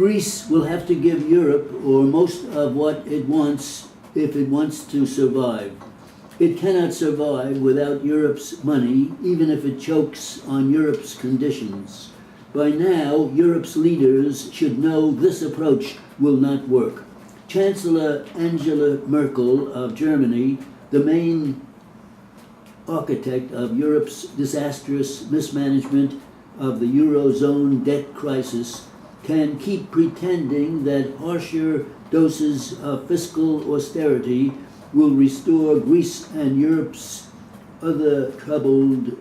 Greece will have to give Europe, or most of what it wants, if it wants to survive. It cannot survive without Europe's money, even if it chokes on Europe's conditions. By now, Europe's leaders should know this approach will not work. Chancellor Angela Merkel of Germany, the main architect of Europe's disastrous mismanagement of the Eurozone debt crisis, can keep pretending that harsher doses of fiscal austerity will restore Greece and Europe's other troubled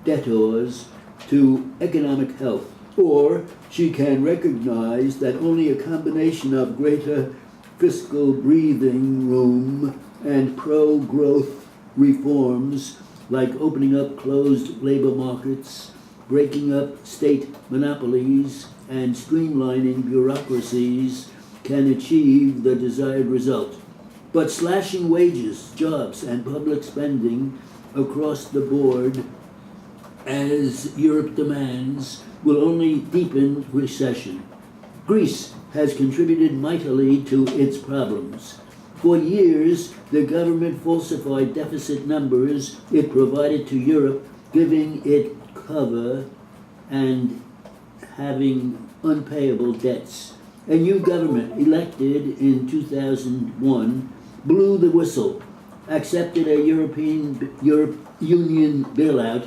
debtors to economic health. Or she can recognize that only a combination of greater fiscal breathing room and pro-growth reforms like opening up closed labor markets, breaking up state monopolies, and streamlining bureaucracies can achieve the desired result. But slashing wages, jobs, and public spending across the board, as Europe demands, will only deepen recession. Greece has contributed mightily to its problems. For years, the government falsified deficit numbers it provided to Europe, giving it cover and having unpayable debts. A new government elected in 2001 blew the whistle, accepted a European Union bailout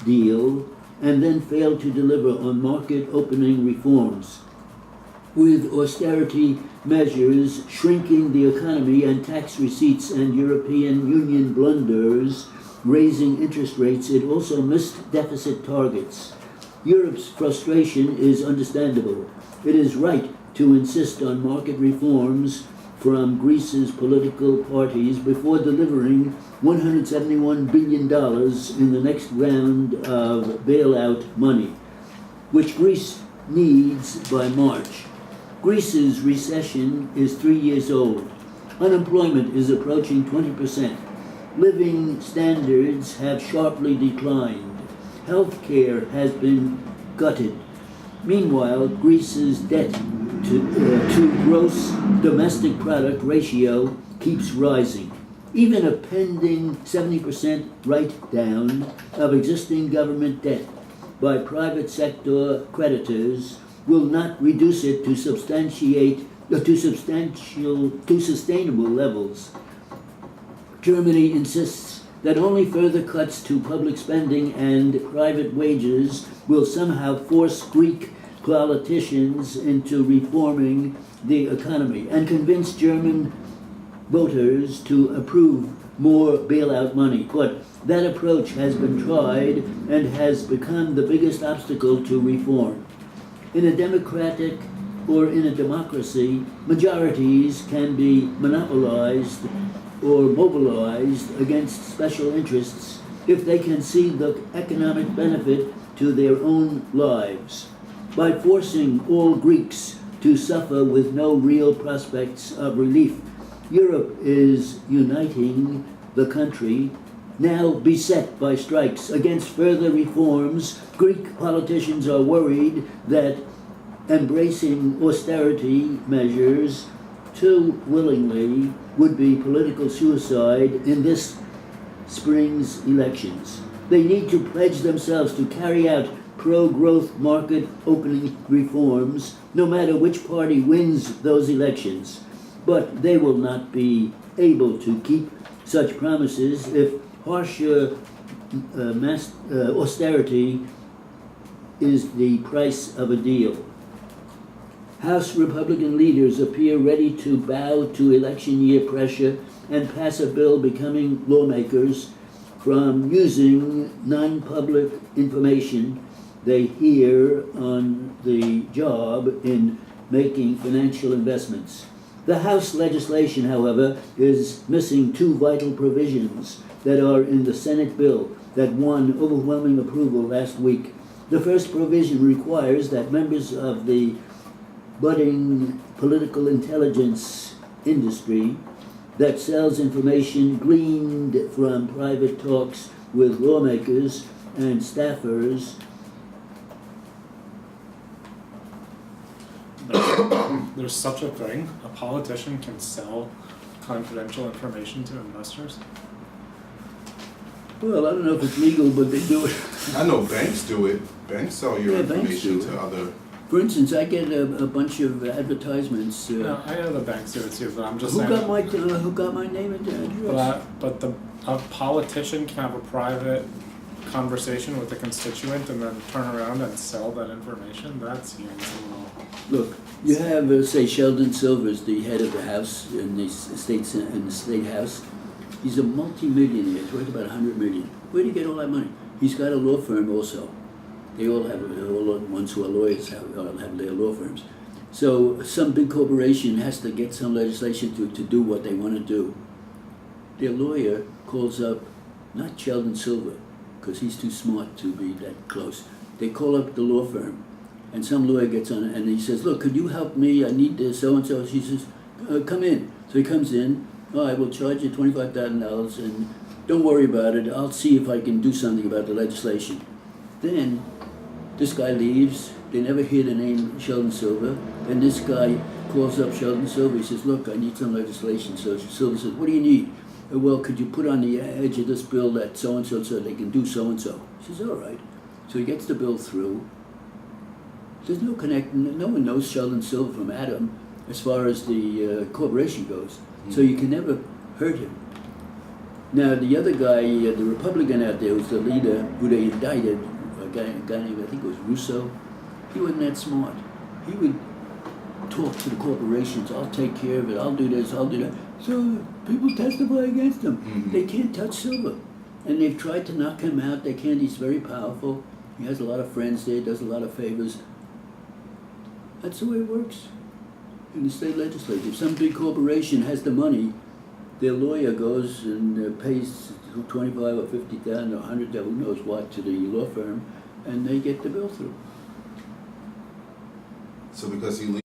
deal, and then failed to deliver on market opening reforms. With austerity measures shrinking the economy and tax receipts and European Union blunders raising interest rates, it also missed deficit targets. Europe's frustration is understandable. It is right to insist on market reforms from Greece's political parties before delivering $171 billion in the next round of bailout money, which Greece needs by March. Greece's recession is 3 years old. Unemployment is approaching 20%. Living standards have sharply declined. Healthcare has been gutted. Meanwhile, Greece's debt to gross domestic product ratio keeps rising. Even a pending 70% write-down of existing government debt by private sector creditors will not reduce it to sustainable levels. Germany insists that only further cuts to public spending and private wages will somehow force Greek politicians into reforming the economy and convince German voters to approve more bailout money. But that approach has been tried and has become the biggest obstacle to reform. In a democratic or in a democracy, majorities can be monopolized or mobilized against special interests if they can see the economic benefit to their own lives. By forcing all Greeks to suffer with no real prospects of relief, Europe is uniting the country, now beset by strikes against further reforms. Greek politicians are worried that embracing austerity measures too willingly would be political suicide in this spring's elections. They need to pledge themselves to carry out pro-growth market opening reforms, no matter which party wins those elections. But they will not be able to keep such promises if harsher austerity is the price of a deal. House Republican leaders appear ready to bow to election year pressure and pass a bill becoming lawmakers from using non-public information they hear on the job in making financial investments. The House legislation, however, is missing two vital provisions that are in the Senate bill that won overwhelming approval last week. The first provision requires that members of the budding political intelligence industry that sells information gleaned from private talks with lawmakers and staffers there's such a thing. A politician can sell confidential information to investors. Well, I don't know if it's legal, but they do it. I know banks do it. Banks sell your Yeah, banks information do it. to other. For instance, I get a bunch of advertisements. No, I know the banks do it too, but I'm just Who saying. got my name and address? But a politician can have a private conversation with a constituent and then turn around and sell that information. That seems a little. Look, you have, say, Sheldon Silver's the head of the House in the state House. He's a multi-millionaire. He's worth about $100 million. Where do you get all that money? He's got a law firm also. They all have, all the ones who are lawyers have their law firms. So some big corporation has to get some legislation to do what they want to do. Their lawyer calls up, not Sheldon Silver, because he's too smart to be that close. They call up the law firm, and some lawyer gets on and he says, look, could you help me? I need this, so-and-so. She says, come in. So he comes in. Oh, I will charge you $25,000, and don't worry about it. I'll see if I can do something about the legislation. Then this guy leaves. They never hear the name Sheldon Silver. And this guy calls up Sheldon Silver. He says, look, I need some legislation. So Silver says, what do you need? Well, could you put on the edge of this bill that so-and-so so they can do so-and-so? He says, all right. So he gets the bill through. There's no connection. No one knows Sheldon Silver from Adam as far as the corporation goes. So you can never hurt him. Now, the other guy, the Republican out there, who's the leader, who they indicted, a guy named, I think it was Russo, he wasn't that smart. He would talk to the corporations, I'll take care of it, I'll do this, I'll do that. So people testify against him. Mhm. They can't touch Silver. And they've tried to knock him out. They can't. He's very powerful. He has a lot of friends there, does a lot of favors. That's the way it works in the state legislature. If some big corporation has the money, their lawyer goes and pays $25,000 or $50,000 or $100,000, who knows what, to the law firm, and they get the bill through. So because he